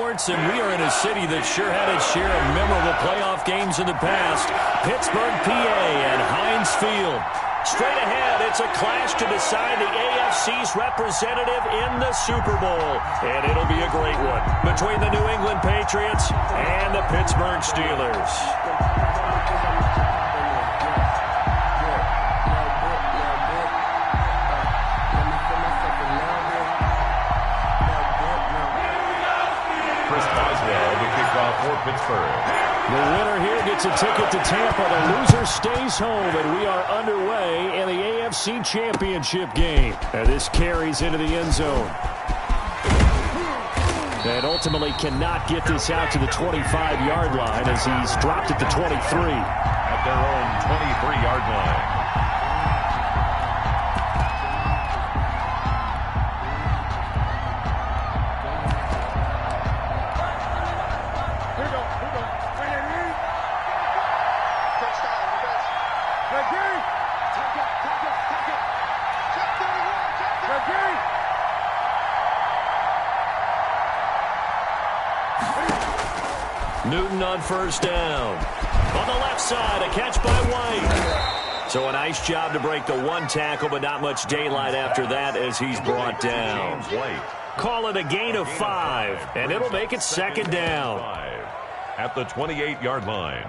sports, and we are in a city that sure had its share of memorable playoff games in the past. Pittsburgh, PA, and Heinz Field. Straight ahead, it's a clash to decide the AFC's representative in the Super Bowl. And it'll be a great one between the New England Patriots and the Pittsburgh Steelers. For Pittsburgh. The winner here gets a ticket to Tampa. The loser stays home, and we are underway in the AFC Championship game. And this carries into the end zone. And ultimately cannot get this out to the 25-yard line as he's dropped at the 23. At their own 23-yard line. Newton on first down. On the left side, a catch by White. So a nice job to break the one tackle, but not much daylight after that as he's brought down. Call it a gain of 5, and it'll make it second down. At the 28-yard line.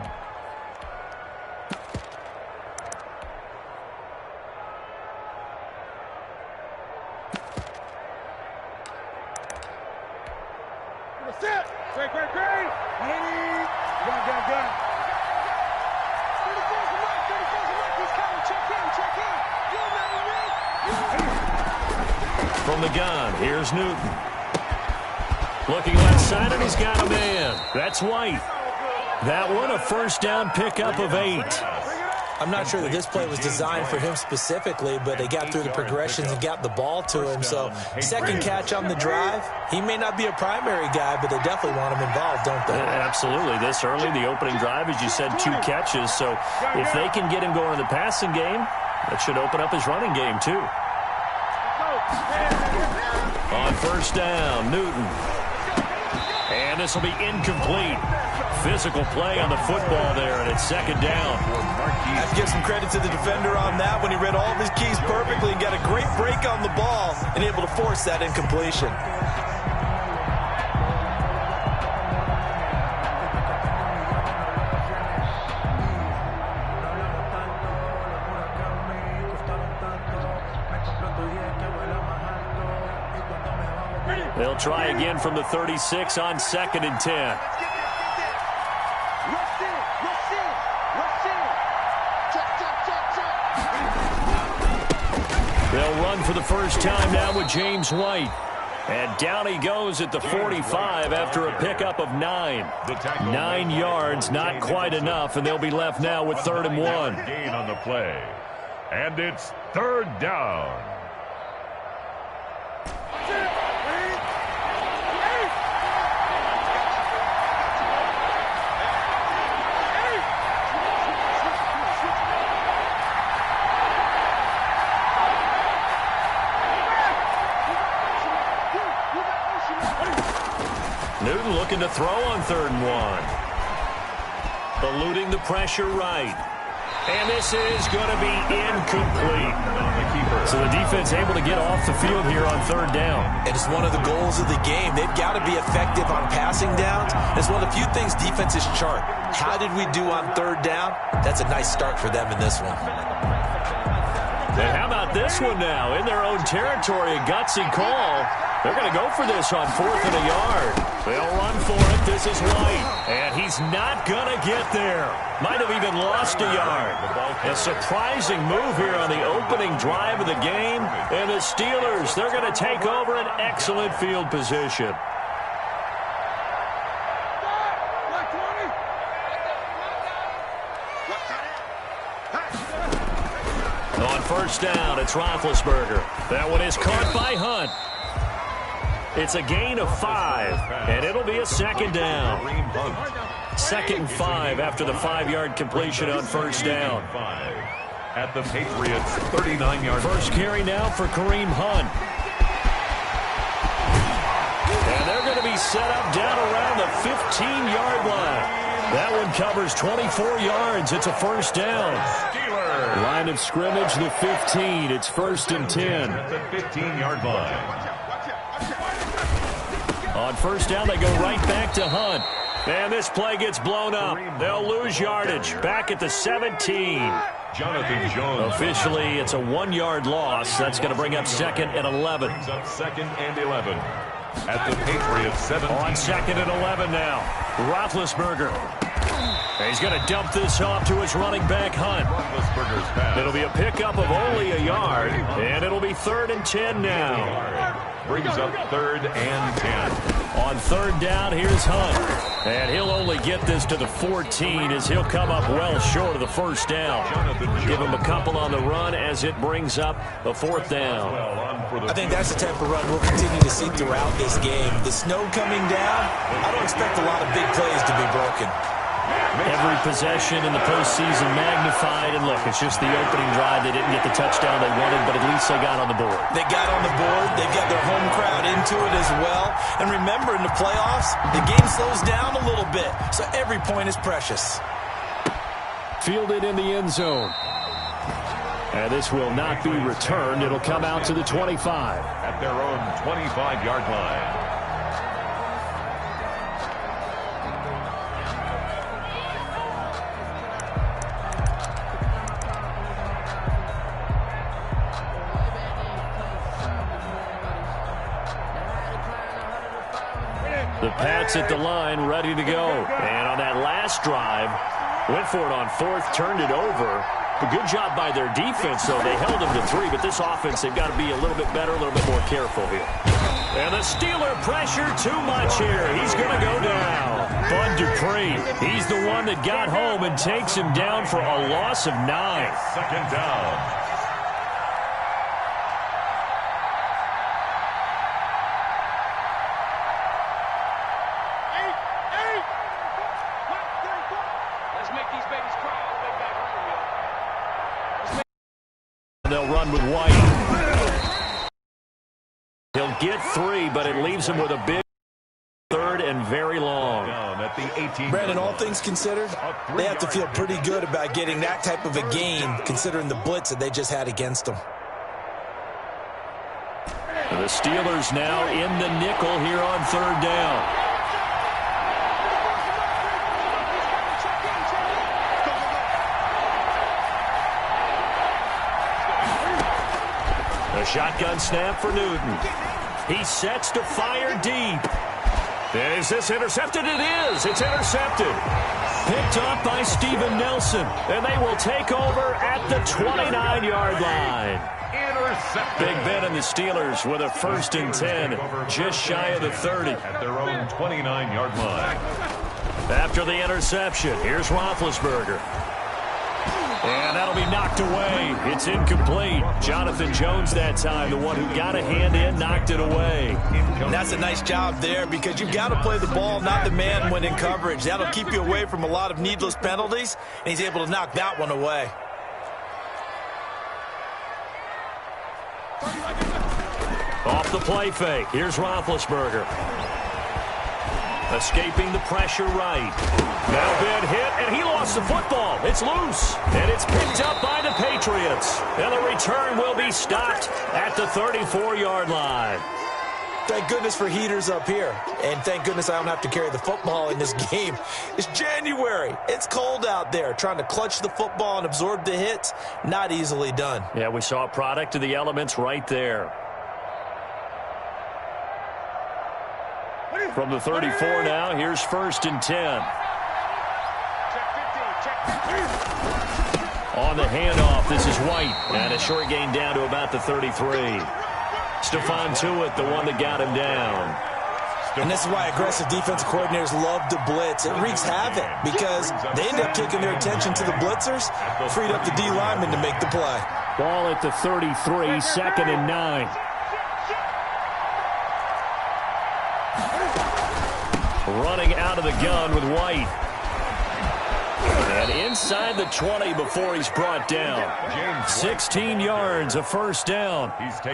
From the gun, here's Newton. Looking left side, and he's got a man. That's White. That one, a first down pickup of 8. I'm not sure that this play was designed for him specifically, but they got through the progressions and got the ball to him. So second catch on the drive. He may not be a primary guy, but they definitely want him involved, don't they? Absolutely. This early, the opening drive, as you said, 2 catches. So if they can get him going in the passing game, that should open up his running game too. On first down, Newton. And this will be incomplete. Physical play on the football there, and it's second down. I have to give some credit to the defender on that when he read all of his keys perfectly and got a great break on the ball and able to force that incompletion. They'll try again from the 36 on 2nd and 10. They'll run for the first time now with James White. And down he goes at the 45 after a pickup of 9. 9 yards, not quite enough, and they'll be left now with 3rd and 1. Gain on the play. And it's 3rd down. Newton looking to throw on 3rd and 1. Eluding the pressure right. And this is going to be incomplete. So the defense able to get off the field here on 3rd down. It is one of the goals of the game. They've got to be effective on passing downs. It's one of the few things defenses chart. How did we do on 3rd down? That's a nice start for them in this one. And how about this one now? In their own territory, a gutsy call. They're going to go for this on 4th and a yard. They'll run for it. This is White. And he's not going to get there. Might have even lost a yard. A surprising move here on the opening drive of the game. And the Steelers, they're going to take over an excellent field position. On first down, it's Roethlisberger. That one is caught by Hunt. It's a gain of 5, and it'll be a second down. 2nd and 5 after the 5-yard completion on first down. At the Patriots' 39-yard line. First carry now for Kareem Hunt. And they're going to be set up down around That one covers 24 yards. It's a first down. Steelers. Line of scrimmage, the 15. It's 1st and 10. At the 15-yard line. On first down, they go right back to Hunt. And this play gets blown up. They'll lose yardage. Back at the 17. Jonathan Jones. Officially, it's a 1-yard loss. That's going to bring up 2nd and 11. Brings up 2nd and 11. At the Patriots 17. On 2nd and 11 now. Roethlisberger. He's going to dump this off to his running back, Hunt. Roethlisberger's pass. It'll be a pickup of only a yard, and it'll be 3rd and 10 now. Brings up 3rd and 10. On 3rd down, here's Hunt. And he'll only get this to the 14 as he'll come up well short of the first down. Give him a couple on the run as it brings up a 4th down. I think that's the type of run we'll continue to see throughout this game. The snow coming down, I don't expect a lot of big plays to be broken. Every possession in the postseason magnified. And look, it's just the opening drive. They didn't get the touchdown they wanted, but at least they got on the board. They got on the board. They've got their home crowd into it as well. And remember, in the playoffs, the game slows down a little bit, so every point is precious. Fielded in the end zone. And this will not be returned. It'll come out to the 25. At their own 25-yard line. The Pats at the line, ready to go. And on that last drive, went for it on 4th, turned it over. A good job by their defense, though. They held them to 3, but this offense, they've got to be a little bit better, a little bit more careful here. And the Steeler pressure too much here. He's going to go down. Bud Dupree, he's the one that got home and takes him down for a loss of 9. 2nd down. They'll run with White. He'll get 3, but it leaves him with a big 3rd and very long. At the 18. Brandon, all things considered, they have to feel pretty good about getting that type of a gain, considering the blitz that they just had against them. The Steelers now in the nickel here on 3rd down. A shotgun snap for Newton. He sets to fire deep. And is this intercepted? It is. It's intercepted. Picked up by Steven Nelson. And they will take over at the 29-yard line. Intercepted. Big Ben and the Steelers with a 1st and 10. Just shy of the 30. At their own 29-yard line. After the interception, here's Roethlisberger. And that'll be knocked away. It's incomplete. Jonathan Jones that time, the one who got a hand in, knocked it away. And that's a nice job there because you've got to play the ball, not the man when in coverage. That'll keep you away from a lot of needless penalties, and he's able to knock that one away. Off the play fake. Here's Roethlisberger. Escaping the pressure right. Now Ben hit, and he lost the football. It's loose, and it's picked up by the Patriots. And the return will be stopped at the 34-yard line. Thank goodness for heaters up here. And thank goodness I don't have to carry the football in this game. It's January. It's cold out there. Trying to clutch the football and absorb the hits, not easily done. Yeah, we saw a product of the elements right there. From the 34 now, here's 1st and 10. On the handoff, this is White. And a short gain down to about the 33. Stephon Tuitt, the one that got him down. And this is why aggressive defensive coordinators love to blitz. It wreaks havoc because they end up taking their attention to the blitzers, freed up the D lineman to make the play. Ball at the 33, 2nd and 9. Running out of the gun with White. And inside the 20 before he's brought down. 16 yards, a 1st down.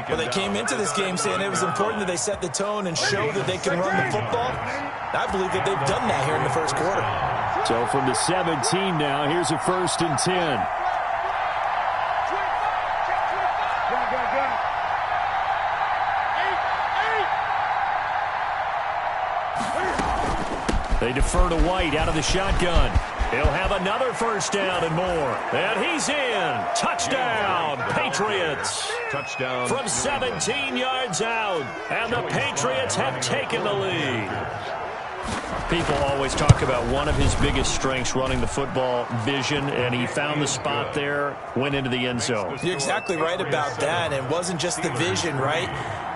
Well, they came into this game saying it was important that they set the tone and show that they can run the football. I believe that they've done that here in the 1st quarter. So from the 17 now, here's a 1st and 10. They defer to White out of the shotgun. He'll have another 1st down and more. And he's in. Touchdown, Patriots. Touchdown. From 17 yards out. And the Patriots have taken the lead. People always talk about one of his biggest strengths, running the football, vision, and he found the spot there, went into the end zone. You're exactly right about that. It wasn't just the vision, right?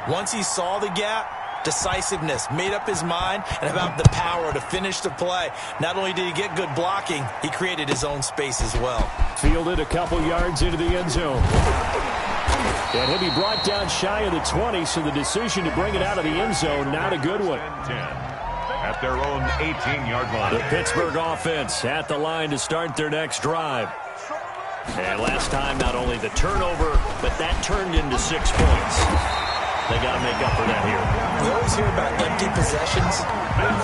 Once he saw the gap, decisiveness, made up his mind, and about the power to finish the play. Not only did he get good blocking, he created his own space as well. Fielded a couple yards into the end zone. And he'll be brought down shy of the 20, so the decision to bring it out of the end zone, not a good one. 10 at their own 18-yard line. The Pittsburgh offense at the line to start their next drive. And last time, not only the turnover, but that turned into 6 points. They got to make up for that here. We always hear about empty possessions.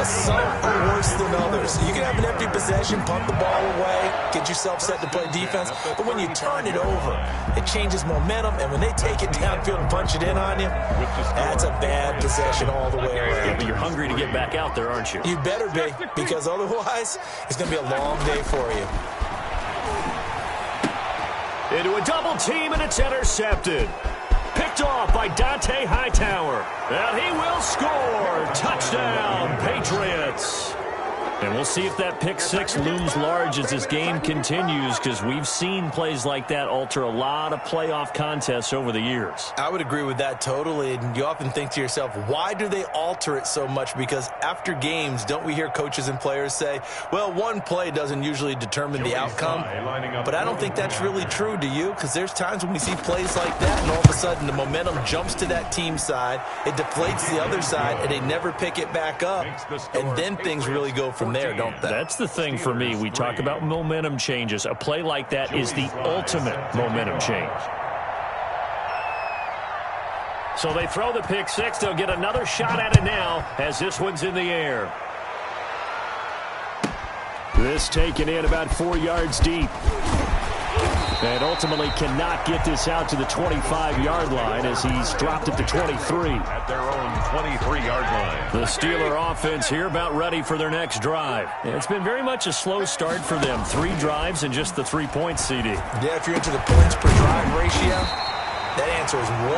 Some are worse than others. You can have an empty possession, punt the ball away, get yourself set to play defense. But when you turn it over, it changes momentum. And when they take it downfield and punch it in on you, that's a bad possession all the way around. Yeah, but you're hungry to get back out there, aren't you? You better be, because otherwise, it's going to be a long day for you. Into a double team, and it's intercepted. Picked off by Dante Hightower. And he will score. Touchdown, Patriots. And we'll see if that pick six looms large as this game continues, because we've seen plays like that alter a lot of playoff contests over the years. I would agree with that totally. And you often think to yourself, why do they alter it so much? Because after games, don't we hear coaches and players say, well, one play doesn't usually determine the outcome. But I don't think that's really true, do you? Because there's times when we see plays like that, and all of a sudden the momentum jumps to that team side, it deflates the other side, and they never pick it back up. And then things really go from there, don't they? That's the thing for me. We talk about momentum changes. A play like that is the ultimate momentum change. So they throw the pick six. They'll get another shot at it now as this one's in the air. This taken in about 4 yards deep. And ultimately cannot get this out to the 25-yard line as he's dropped it to 23. At their own 23-yard line. The Steeler offense here about ready for their next drive. It's been very much a slow start for them. 3 drives and just the 3 points, CD. Yeah, if you're into the points per drive ratio, that answer is 1.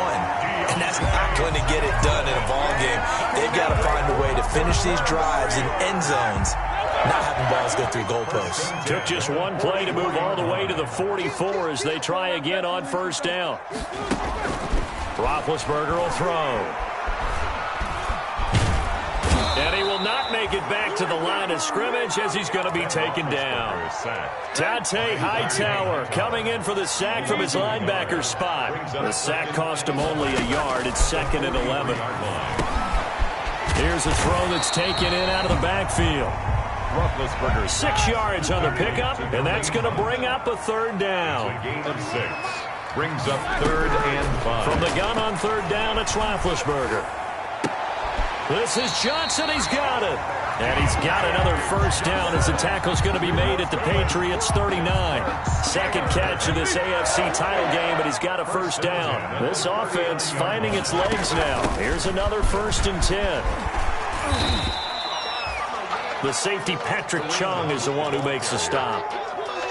And that's not going to get it done in a ball game. They've got to find a way to finish these drives in end zones, not having balls go through goalposts. Took just one play to move all the way to the 44 as they try again on first down. Roethlisberger will throw. And he will not make it back to the line of scrimmage as he's going to be taken down. Dante Hightower coming in for the sack from his linebacker spot. The sack cost him only a yard. It's 2nd and 11. Here's a throw that's taken in out of the backfield. 6 yards on the pickup, and that's going to bring up a 3rd down. A gain of 6. Brings up 3rd and 5. From the gun on 3rd down, it's Roethlisberger. This is Johnson. He's got it. And he's got another first down as the tackle's going to be made at the Patriots 39. Second catch of this AFC title game, and he's got a first down. This offense finding its legs now. Here's another 1st and 10. The safety, Patrick Chung, is the one who makes the stop.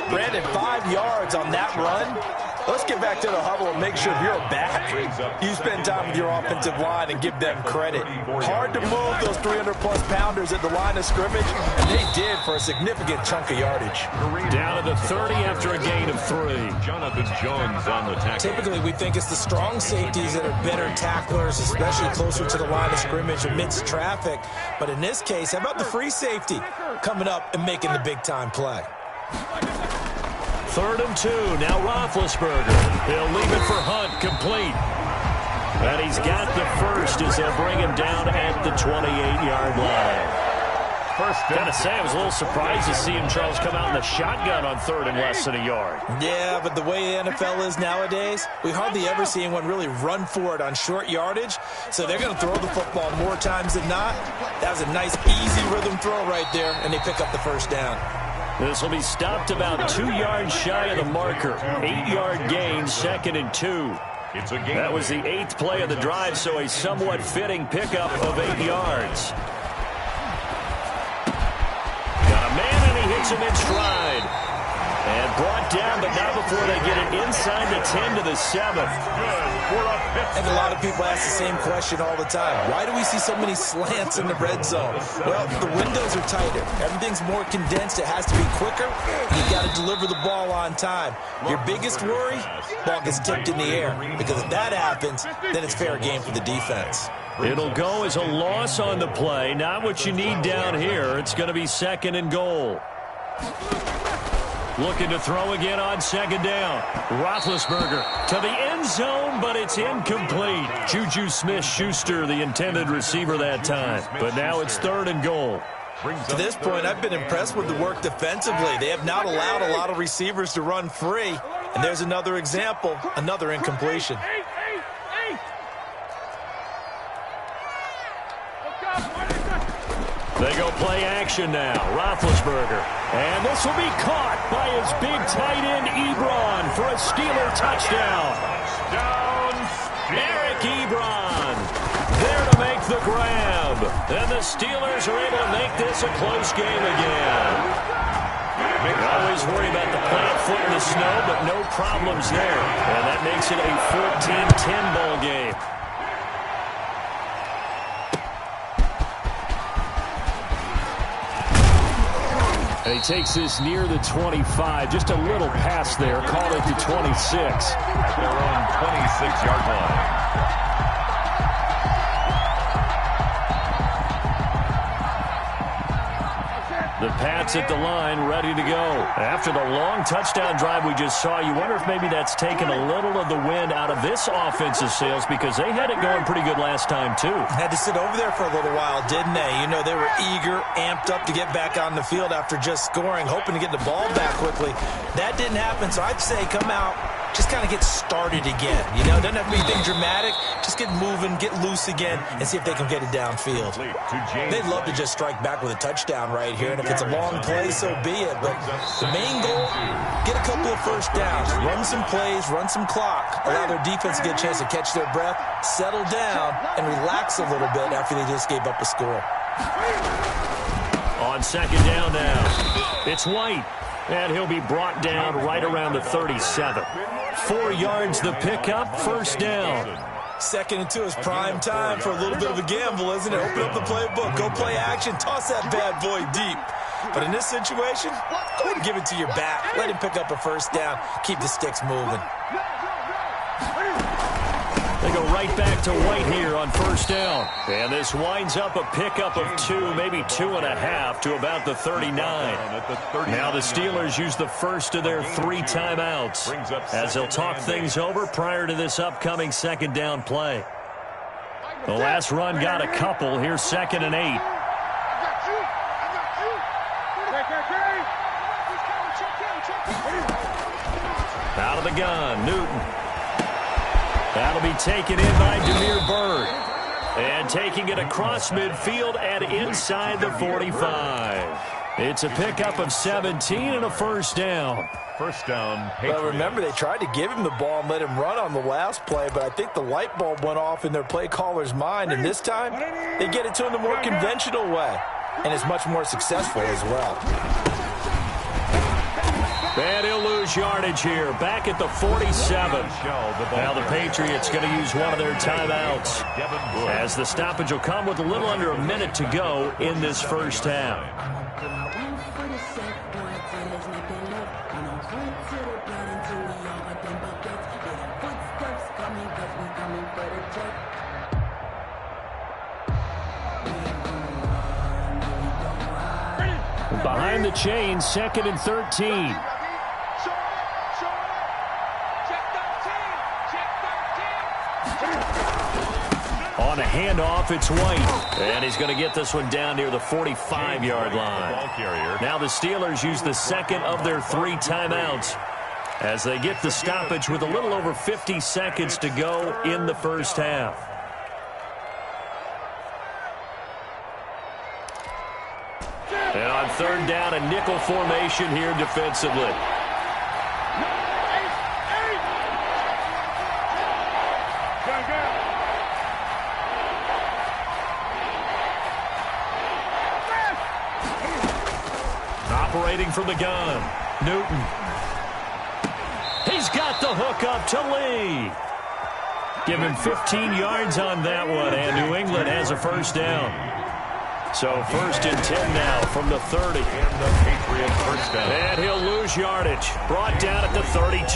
Brandon, 5 yards on that run. Let's get back to the huddle and make sure if you're a back, you spend time with your offensive line and give them credit. Hard to move those 300-plus pounders at the line of scrimmage, and they did for a significant chunk of yardage. Down to the 30 after a gain of 3. Jonathan Jones on the tackle. Typically, we think it's the strong safeties that are better tacklers, especially closer to the line of scrimmage amidst traffic. But in this case, how about the free safety coming up and making the big-time play? 3rd and 2. Now Roethlisberger. He'll leave it for Hunt, complete. And he's got the first as they'll bring him down at the 28-yard line. Gotta say, I was a little surprised to see him, Charles, come out in the shotgun on 3rd and less than a yard. Yeah, but the way the NFL is nowadays, we hardly ever see anyone really run for it on short yardage. So they're going to throw the football more times than not. That was a nice, easy rhythm throw right there, and they pick up the first down. This will be stopped about 2 yards shy of the marker. 8-yard gain, 2nd and 2. That was the 8th play of the drive, so a somewhat fitting pickup of 8 yards. Got a man, and he hits him in stride. And brought down, but not before they get it inside the 10 to the 7. I think a lot of people ask the same question all the time. Why do we see so many slants in the red zone? Well, the windows are tighter. Everything's more condensed. It has to be quicker. You've got to deliver the ball on time. Your biggest worry? Ball gets tipped in the air. Because if that happens, then it's fair game for the defense. It'll go as a loss on the play. Not what you need down here. It's going to be 2nd and goal. Looking to throw again on 2nd down. Roethlisberger to the end zone, but it's incomplete. Juju Smith-Schuster, the intended receiver that time. But now it's 3rd and goal. To this point, I've been impressed with the work defensively. They have not allowed a lot of receivers to run free. And there's another example, another incompletion. They go play action now. Roethlisberger. And this will be caught by his big tight end, Ebron, for a Steeler touchdown. Eric Ebron there to make the grab. And the Steelers are able to make this a close game again. They always worry about the plant foot in the snow, but no problems there. And that makes it a 14-10 ball game. And he takes this near the 25. Just a little pass there. Call it the 26. At their own 26-yard line. The Pats at the line, ready to go. After the long touchdown drive we just saw, you wonder if maybe that's taken a little of the wind out of this offensive sails, because they had it going pretty good last time, too. Had to sit over there for a little while, didn't they? You know, they were eager, amped up to get back on the field after just scoring, hoping to get the ball back quickly. That didn't happen, so I'd say come out, just kind of get started again. You know, doesn't have to be anything dramatic. Just get moving, get loose again, and see if they can get it downfield. They'd love to just strike back with a touchdown right here, and if it's a long play, so be it. But the main goal, get a couple of first downs, run some plays, run some clock, allow their defense to get a chance to catch their breath, settle down, and relax a little bit after they just gave up a score. On 2nd down now, it's White, and he'll be brought down right around the 37. 4 yards the pickup, 1st down. 2nd and 2 is prime time for a little bit of a gamble, isn't it? Open up the playbook, go play action, toss that bad boy deep. But in this situation, go ahead and give it to your back. Let him pick up a 1st down, keep the sticks moving. They go right back to White here on 1st down. And this winds up a pickup of 2, maybe 2.5 to about the 39. Now the Steelers use the first of their 3 timeouts as they'll talk things over prior to this upcoming 2nd down play. The last run got a couple. Here's 2nd and 8. Out of the gun, Newton. That'll be taken in by Damiere Byrd. And taking it across midfield and inside the 45. It's a pickup of 17 and a 1st down. 1st down. Well, remember, they tried to give him the ball and let him run on the last play, but I think the light bulb went off in their play caller's mind, and this time they get it to him the more conventional way, and it's much more successful as well. And he'll lose yardage here. Back at the 47. Now the Patriots going to use one of their timeouts, as the stoppage will come with a little under a minute to go in this 1st half. Behind the chain, 2nd and 13. On a handoff, it's White. And he's going to get this one down near the 45-yard line. Now the Steelers use the 2nd of their 3 timeouts as they get the stoppage with a little over 50 seconds to go in the 1st half. And on third down, a nickel formation here defensively. Operating from the gun, Newton. He's got the hook up to Lee. Give him 15 yards on that one, and New England has a first down. So 1st and 10 now from the 30. And the Patriots first down. And he'll lose yardage. Brought down at the 32.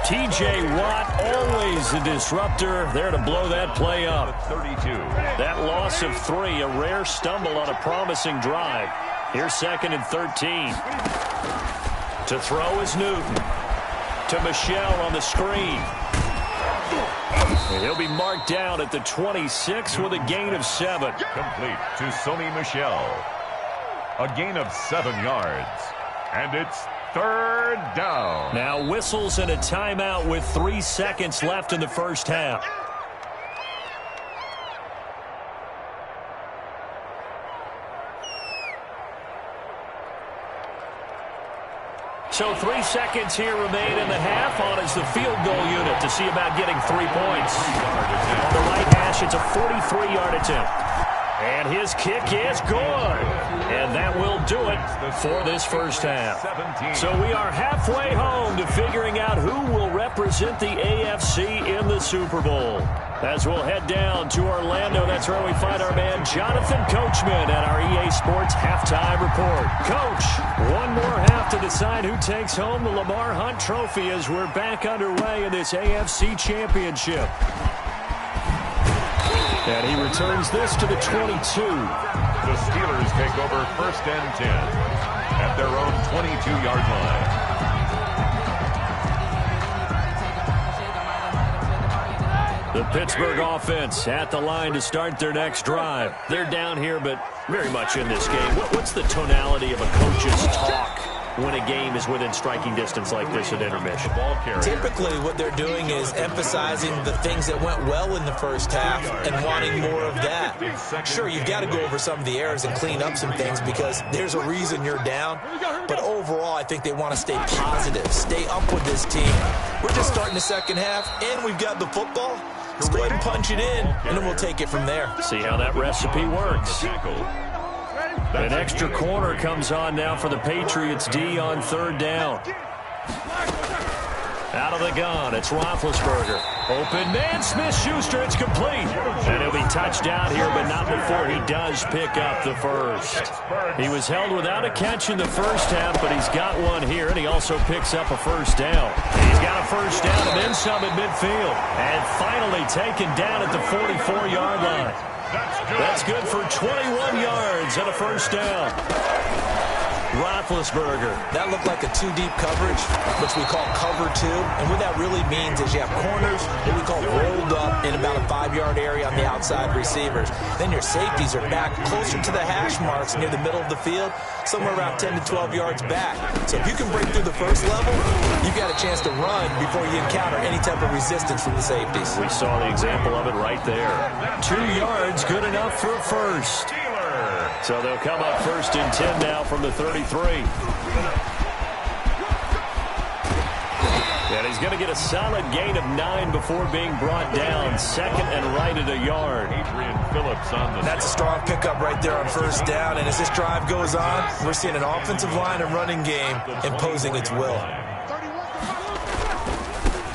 T.J. Watt, always a disruptor, there to blow that play up. 32. That loss of 3, a rare stumble on a promising drive. Here's 2nd and 13. To throw is Newton. To Michel on the screen. And he'll be marked down at the 26 with a gain of 7. Complete to Sony Michel. A gain of 7 yards. And it's 3rd down. Now whistles and a timeout with 3 seconds left in the first half. So 3 seconds here remain in the half. On is the field goal unit to see about getting 3 points. On the right hash, it's a 43-yard attempt. And his kick is good. And that will do it for this first half. So we are halfway home to figuring out who will represent the AFC in the Super Bowl. As we'll head down to Orlando, that's where we find our man Jonathan Coachman at our EA Sports Halftime Report. Coach, one more half to decide who takes home the Lamar Hunt Trophy as we're back underway in this AFC Championship. And he returns this to the 22. The Steelers take over 1st and 10 at their own 22-yard line. The Pittsburgh offense at the line to start their next drive. They're down here, but very much in this game. What's the tonality of a coach's talk when a game is within striking distance like this at intermission? Typically, what they're doing is emphasizing the things that went well in the first half and wanting more of that. Sure, you've got to go over some of the errors and clean up some things because there's a reason you're down. But overall, I think they want to stay positive, stay up with this team. We're just starting the second half, and we've got the football. Let's go ahead and punch it in, and then we'll take it from there. See how that recipe works. An extra corner comes on now for the Patriots D on 3rd down. Out of the gun, it's Roethlisberger. Open man, Smith-Schuster, it's complete. And he'll be touched down here, but not before he does pick up the first. He was held without a catch in the first half, but he's got one here, and he also picks up a first down. He's got a first down and then some at midfield. And finally taken down at the 44-yard line. That's good for 21 yards and a first down. Roethlisberger. That looked like a 2-deep coverage, which we call cover 2. And what that really means is you have corners, what we call rolled up in about a 5-yard area on the outside receivers. Then your safeties are back closer to the hash marks near the middle of the field, somewhere around 10 to 12 yards back. So if you can break through the first level, you've got a chance to run before you encounter any type of resistance from the safeties. We saw the example of it right there. 2 yards, good enough for a first. So they'll come up 1st and 10 now from the 33. And he's going to get a solid gain of 9 before being brought down. 2nd and right at a yard. Adrian Phillips on the... That's a strong pickup right there on 1st down. And as this drive goes on, we're seeing an offensive line and running game imposing its will.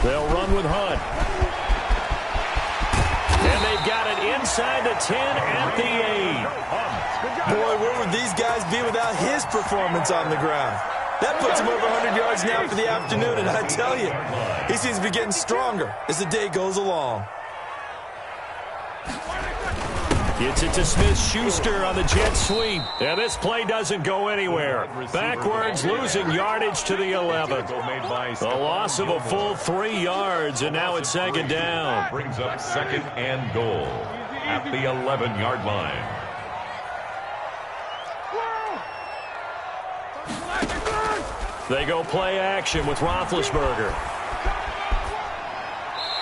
They'll run with Hunt. And they've got it inside the 10 at the 8. Boy, where would these guys be without his performance on the ground? That puts him over 100 yards now for the afternoon, and I tell you, he seems to be getting stronger as the day goes along. Gets it to Smith-Schuster on the jet sweep. And this play doesn't go anywhere. Backwards, losing yardage to the 11. The loss of a full 3 yards, and now it's 2nd down. Brings up 2nd and goal at the 11-yard line. They go play action with Roethlisberger.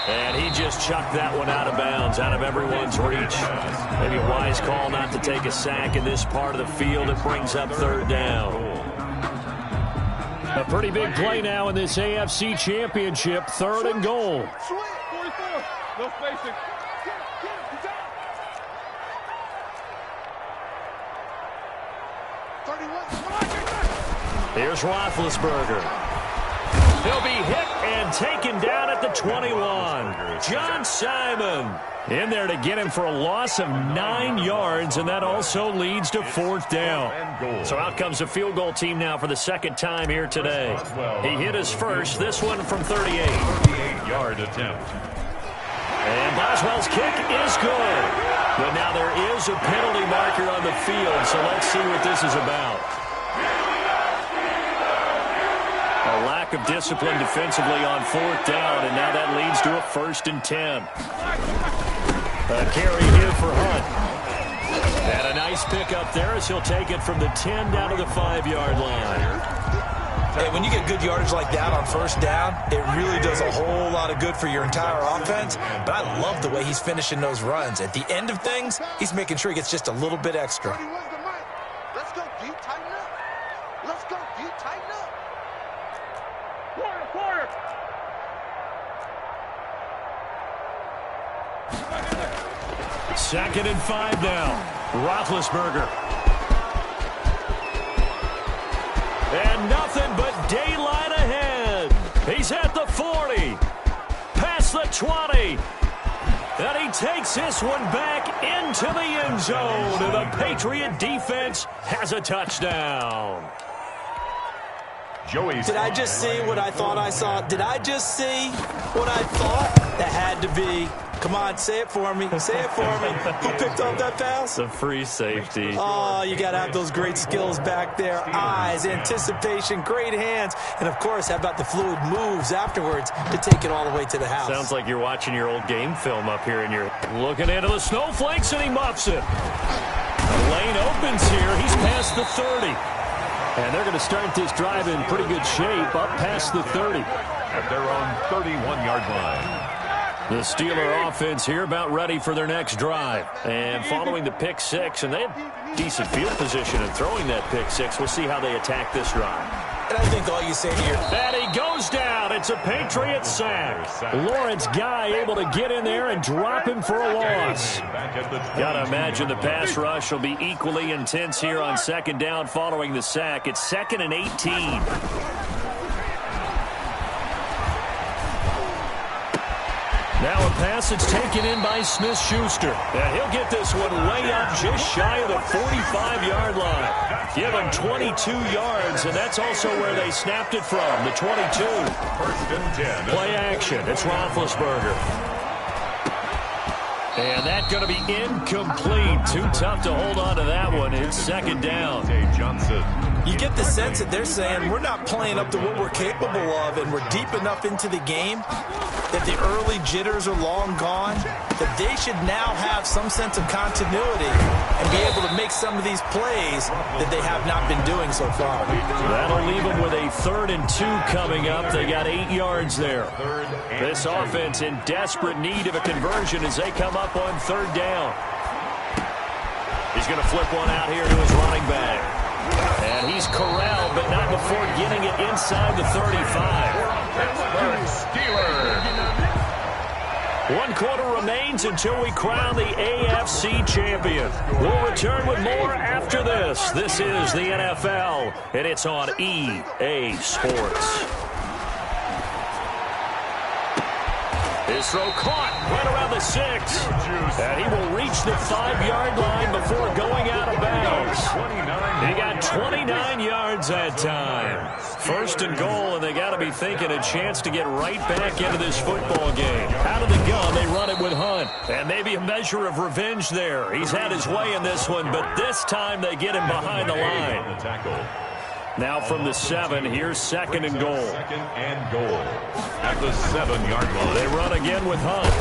And he just chucked that one out of bounds, out of everyone's reach. Maybe a wise call not to take a sack in this part of the field. It brings up third down. A pretty big play now in this AFC Championship, third and goal. No spacing. Here's Roethlisberger. He'll be hit and taken down at the 21. John Simon in there to get him for a loss of 9 yards, and that also leads to fourth down. So out comes the field goal team now for the second time here today. He hit his first, this one from 38. 38-yard attempt. And Boswell's kick is good. But now there is a penalty marker on the field, so let's see what this is about. A lack of discipline defensively on fourth down, and now that leads to a 1st and 10. A carry here for Hunt. And a nice pickup there as he'll take it from the 10 down to the 5-yard line. Hey, when you get good yardage like that on first down, it really does a whole lot of good for your entire offense. But I love the way he's finishing those runs. At the end of things, he's making sure he gets just a little bit extra. Let's go, D. Tighten up. Let's go, D. Tighten up. Quarter. 2nd and 5 now. Roethlisberger. And nothing but daylight ahead. He's at the 40. Past the 20. And he takes this one back into the end zone. And the Patriot defense has a touchdown. Did I just see what I thought I saw? Did I just see what I thought? That had to be. Come on, say it for me. Say it for me. Who picked up that pass? The free safety. Oh, you got to have those great skills back there. Eyes, anticipation, great hands. And, of course, how about the fluid moves afterwards to take it all the way to the house? Sounds like you're watching your old game film up here and you're looking into the snowflakes, and he muffs it. The lane opens here. He's past the 30. And they're going to start this drive in pretty good shape up past the 30. At their own 31-yard line. The Steeler offense here about ready for their next drive. And following the pick six, and they have decent field position in throwing that pick six. We'll see how they attack this drive. And I think all you say to your... And he goes down. It's a Patriot sack. Lawrence Guy able to get in there and drop him for a loss. Got to imagine the pass rush will be equally intense here on 2nd down following the sack. It's 2nd and 18. Now a pass that's taken in by Smith-Schuster. And he'll get this one way up just shy of the 45-yard line. Give him 22 yards, and that's also where they snapped it from, the 22. 1st and 10. Play action. It's Roethlisberger. And that's going to be incomplete. Too tough to hold on to that one. It's 2nd down. Johnson. You get the sense that they're saying we're not playing up to what we're capable of, and we're deep enough into the game that the early jitters are long gone, that they should now have some sense of continuity and be able to make some of these plays that they have not been doing so far. That'll leave them with a 3rd and 2 coming up. They got 8 yards there. This offense in desperate need of a conversion as they come up on 3rd down. He's going to flip one out here to his running back. And he's corralled, but not before getting it inside the 35. Steelers. 1 quarter remains until we crown the AFC champion. We'll return with more after this. This is the NFL, and it's on EA Sports. His throw caught right around the 6. And he will reach the 5-yard line before going out of bounds. He got 29 yards that time. 1st and goal, and they got to be thinking a chance to get right back into this football game. Out of the gun, they run it with Hunt. And maybe a measure of revenge there. He's had his way in this one, but this time they get him behind the line. Now from the 7, here's 2nd and goal. 2nd and goal at the 7-yard line. They run again with Hunt.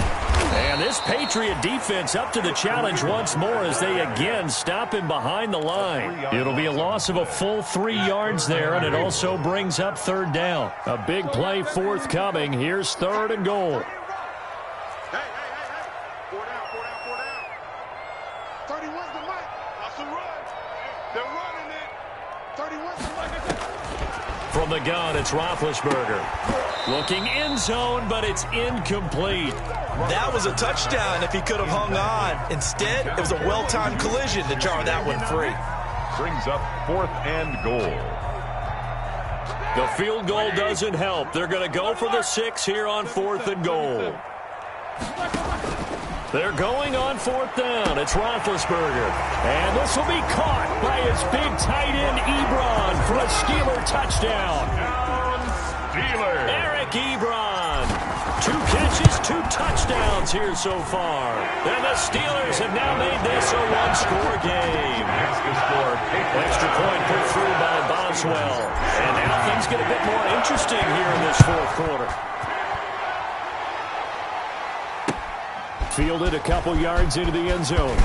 And this Patriot defense up to the challenge once more as they again stop him behind the line. It'll be a loss of a full 3 yards there, and it also brings up 3rd down. A big play forthcoming. Here's 3rd and goal. From the gun, it's Roethlisberger. Looking end zone, but it's incomplete. That was a touchdown if he could have hung on. Instead, it was a well-timed collision to jar that one free. Brings up 4th and goal. The field goal doesn't help. They're going to go for the 6 here on 4th and goal. They're going on 4th down. It's Roethlisberger. And this will be caught by his big tight end, Ebron, for a Steeler touchdown. Steelers. Eric Ebron. 2 catches, 2 touchdowns here so far. And the Steelers have now made this a 1-score game. Extra point put through by Boswell. And now things get a bit more interesting here in this 4th quarter. Fielded a couple yards into the end zone.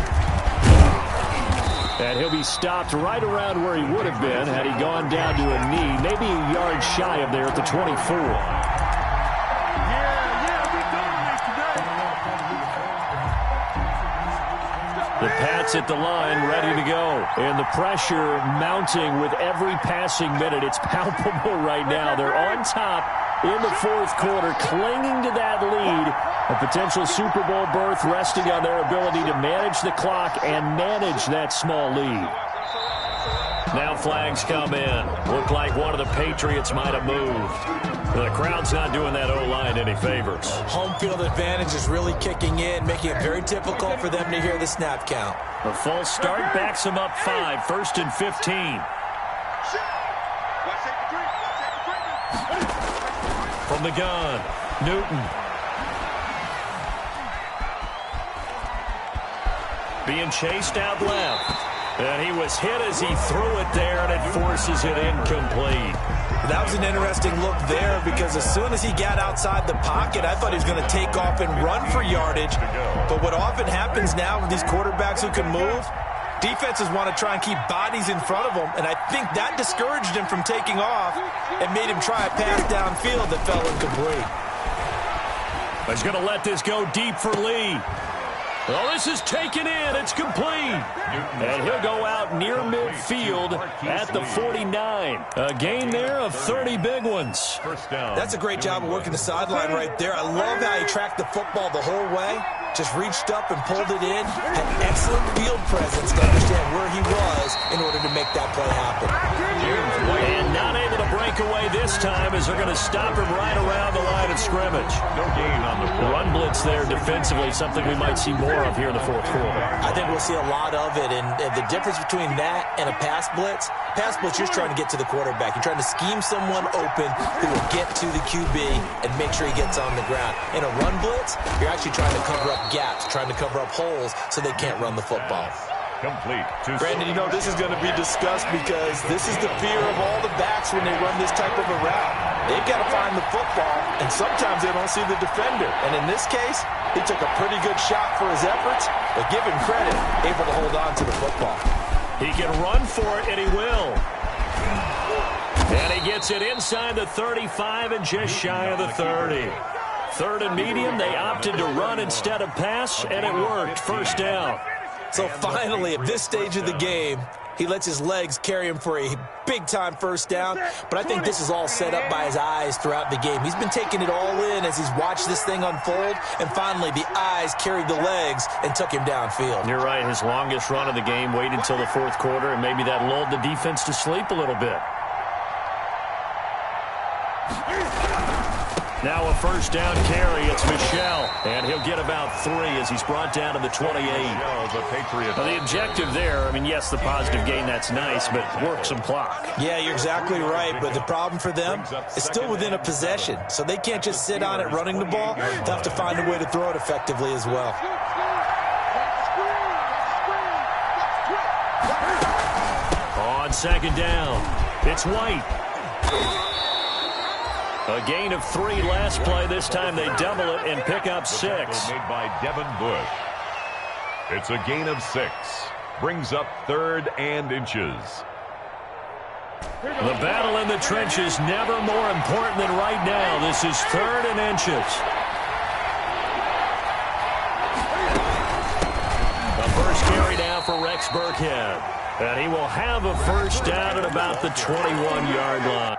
And he'll be stopped right around where he would have been had he gone down to a knee, maybe a yard shy of there at the 24. The Pats at the line, ready to go. And the pressure mounting with every passing minute. It's palpable right now. They're on top in the 4th quarter, clinging to that lead. A potential Super Bowl berth resting on their ability to manage the clock and manage that small lead. Now flags come in. Look like one of the Patriots might have moved. The crowd's not doing that O-line any favors. Home field advantage is really kicking in, making it very difficult for them to hear the snap count. The false start backs them up 5, 1st and 15. From the gun, Newton. Being chased out left. And he was hit as he threw it there, and it forces it incomplete. That was an interesting look there because as soon as he got outside the pocket, I thought he was going to take off and run for yardage. But what often happens now with these quarterbacks who can move, defenses want to try and keep bodies in front of them, and I think that discouraged him from taking off and made him try a pass downfield that fell incomplete. He's going to let this go deep for Lee. Well, this is taken in. It's complete. And he'll go out near midfield at the 49. A gain there of 30 big ones. That's a great job of working the sideline right there. I love how he tracked the football the whole way. Just reached up and pulled it in. Had excellent field presence to understand where he was in order to make that play happen. And not able to break away this time as they're going to stop him right around the line of scrimmage. No gain on the play. Run blitz there defensively, something we might see more of here in the 4th quarter. I think we'll see a lot of it, and the difference between that and a pass blitz, you're just trying to get to the quarterback. You're trying to scheme someone open who will get to the QB and make sure he gets on the ground. In a run blitz, you're actually trying to cover up gaps, trying to cover up holes so they can't run the football. Complete. Brandon, you know this is going to be discussed because this is the fear of all the backs when they run this type of a route. They've got to find the football, and sometimes they don't see the defender. And in this case, he took a pretty good shot for his efforts, but give him credit, able to hold on to the football. He can run for it, and he will. And he gets it inside the 35 and just shy of the 30. 3rd and medium, they opted to run instead of pass, and it worked. 1st down. So finally, at this stage of the game, he lets his legs carry him for a big-time 1st down. But I think this is all set up by his eyes throughout the game. He's been taking it all in as he's watched this thing unfold. And finally, the eyes carried the legs and took him downfield. You're right. His longest run of the game waited until the 4th quarter, and maybe that lulled the defense to sleep a little bit. Now a 1st down carry. It's Michel. And he'll get about 3 as he's brought down to the 28. The objective there, I mean, yes, the positive gain, that's nice, but work some clock. Yeah, you're exactly right. But the problem for them is still within a possession. So they can't just sit on it running the ball. They'll have to find a way to throw it effectively as well. On 2nd down, it's White. A gain of 3 last play. This time they double it and pick up 6. Made by Devin Bush. It's a gain of 6. Brings up 3rd and inches. The battle in the trenches never more important than right now. This is 3rd and inches. The first carry now for Rex Burkhead. And he will have a first down at about the 21-yard line.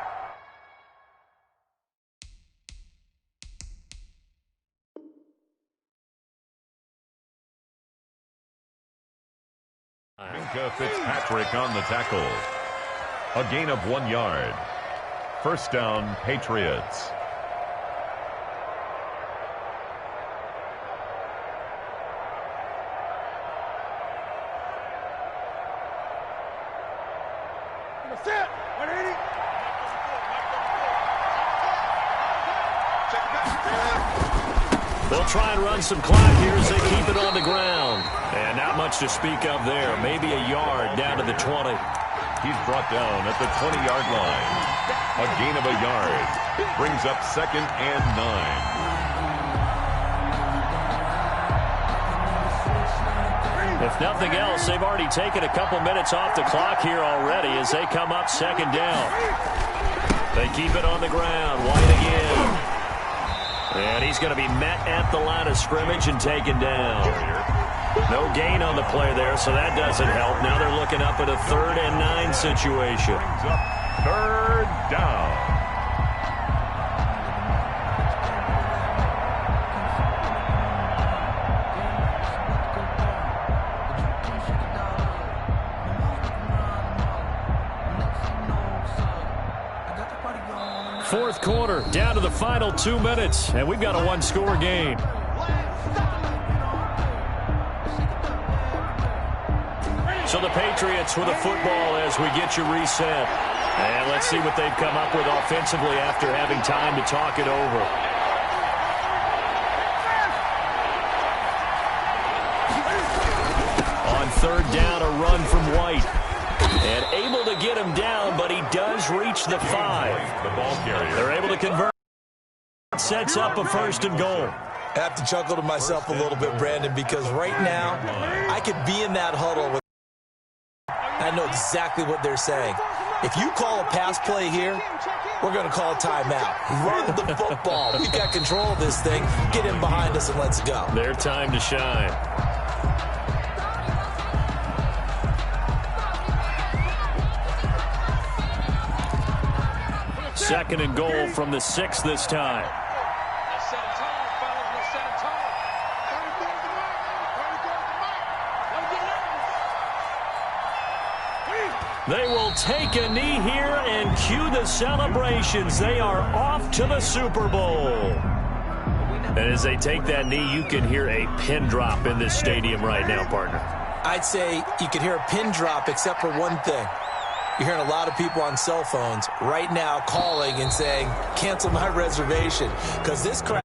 Minkah Fitzpatrick on the tackle. A gain of 1 yard. First down, Patriots. They'll try and run some clock here as they keep it on the ground. And not much to speak of there. Maybe a yard down to the 20. He's brought down at the 20-yard line. A gain of a yard. Brings up 2nd and 9. If nothing else, they've already taken a couple minutes off the clock here already as they come up 2nd down. They keep it on the ground. White again. And he's going to be met at the line of scrimmage and taken down. No gain on the play there, so that doesn't help. Now they're looking up at a 3rd and 9 situation. 3rd down. Fourth quarter, down to the final 2 minutes, and we've got a one-score game. So the Patriots with a football as we get you reset. And let's see what they've come up with offensively after having time to talk it over. On 3rd down, a run from White. And able to get him down, but he does reach the 5. The ball carrier. They're able to convert. Sets up a 1st and goal. I have to chuckle to myself a little bit, Brandon, because right now I could be in that huddle with. I know exactly what they're saying. If you call a pass play here, we're going to call a timeout. Run the football. We've got control of this thing. Get in behind us and let's go. Their time to shine. Second and goal from the 6 this time. They will take a knee here and cue the celebrations. They are off to the Super Bowl. And as they take that knee, you can hear a pin drop in this stadium right now, partner. I'd say you can hear a pin drop except for one thing. You're hearing a lot of people on cell phones right now calling and saying, cancel my reservation, because this crowd